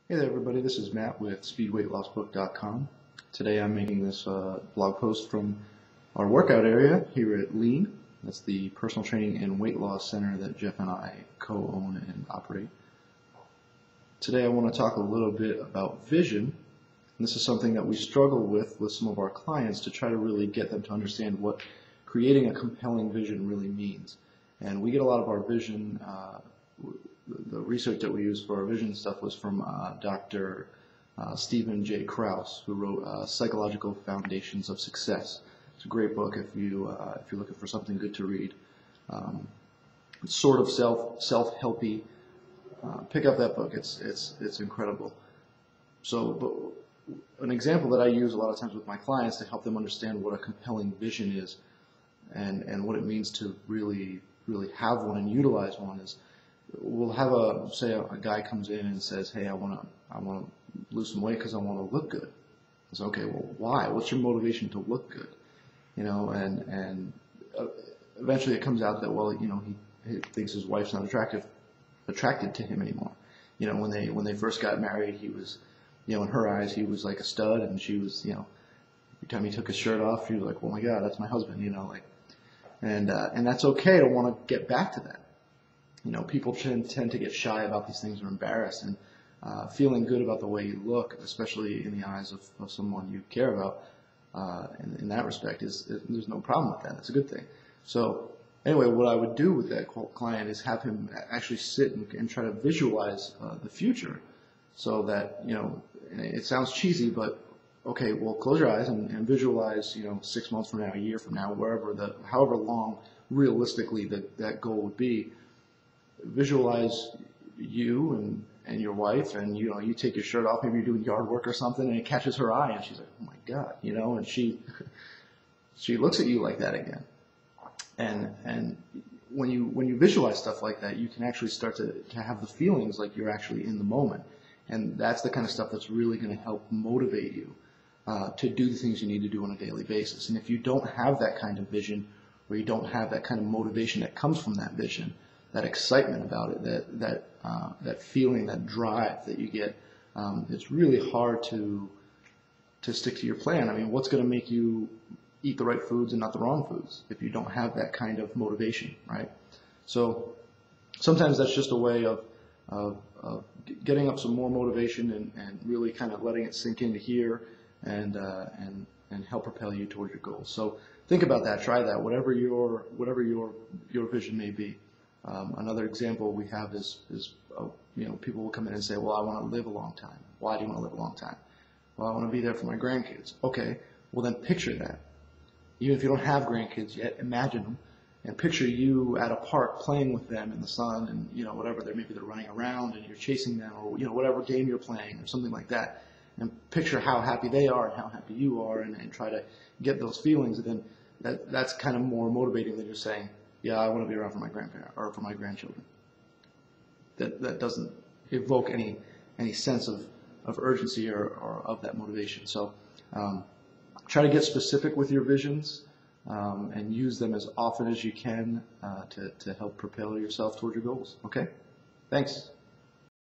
Hey there everybody, this is Matt with SpeedWeightLossBook.com. Today I'm making this blog post from our workout area here at Lean. That's the personal training and weight loss center that Jeff and I co-own and operate. Today I want to talk a little bit about vision. And this is something that we struggle with some of our clients to try to really get them to understand what creating a compelling vision really means. And we get a lot of our vision the research that we used for our vision stuff was from Dr. Stephen J. Krauss, who wrote Psychological Foundations of Success. It's a great book if you're looking for something good to read. It's sort of self-helpy. Pick up that book. It's incredible. So, but an example that I use a lot of times with my clients to help them understand what a compelling vision is and what it means to really have one and utilize one is, we'll have say a guy comes in and says, hey, I want to lose some weight because I want to look good. It's okay, well, why? What's your motivation to look good? You know, and eventually it comes out that, well, you know, he thinks his wife's not attracted to him anymore. You know, when they first got married, he was, you know, in her eyes, he was like a stud, and she was, you know, every time he took his shirt off, she was like, oh my God, that's my husband, you know, like, and that's okay to want to get back to that. You know, people tend to get shy about these things or embarrassed, and feeling good about the way you look, especially in the eyes of someone you care about, in that respect, there's no problem with that. It's a good thing. So anyway, what I would do with that client is have him actually sit and try to visualize the future, so that, you know, it sounds cheesy, but okay, well, close your eyes and visualize, you know, 6 months from now, a year from now, however long realistically that goal would be. Visualize you and your wife, and, you know, you take your shirt off, maybe you're doing yard work or something, and it catches her eye, and she's like, oh my God, you know, and she looks at you like that again. And when you visualize stuff like that, you can actually start to have the feelings like you're actually in the moment, and that's the kind of stuff that's really going to help motivate you to do the things you need to do on a daily basis. And if you don't have that kind of vision, or you don't have that kind of motivation that comes from that vision, that excitement about it, that feeling, that drive that you get, it's really hard to stick to your plan. I mean, what's going to make you eat the right foods and not the wrong foods if you don't have that kind of motivation, right? So sometimes that's just a way of getting up some more motivation and really kind of letting it sink into here and help propel you towards your goals. So think about that, try that, whatever your vision may be. Another example we have is you know, people will come in and say, well, I want to live a long time. Why do you want to live a long time? Well, I want to be there for my grandkids. Okay, well then picture that. Even if you don't have grandkids yet, imagine them and picture you at a park playing with them in the sun, and, you know, whatever, maybe they're running around and you're chasing them, or, you know, whatever game you're playing or something like that, and picture how happy they are and how happy you are, and try to get those feelings. And then that's kind of more motivating than just saying, yeah, I want to be around for my grandparents or for my grandchildren. That doesn't evoke any sense of urgency or of that motivation. So try to get specific with your visions and use them as often as you can to help propel yourself toward your goals. Okay? Thanks.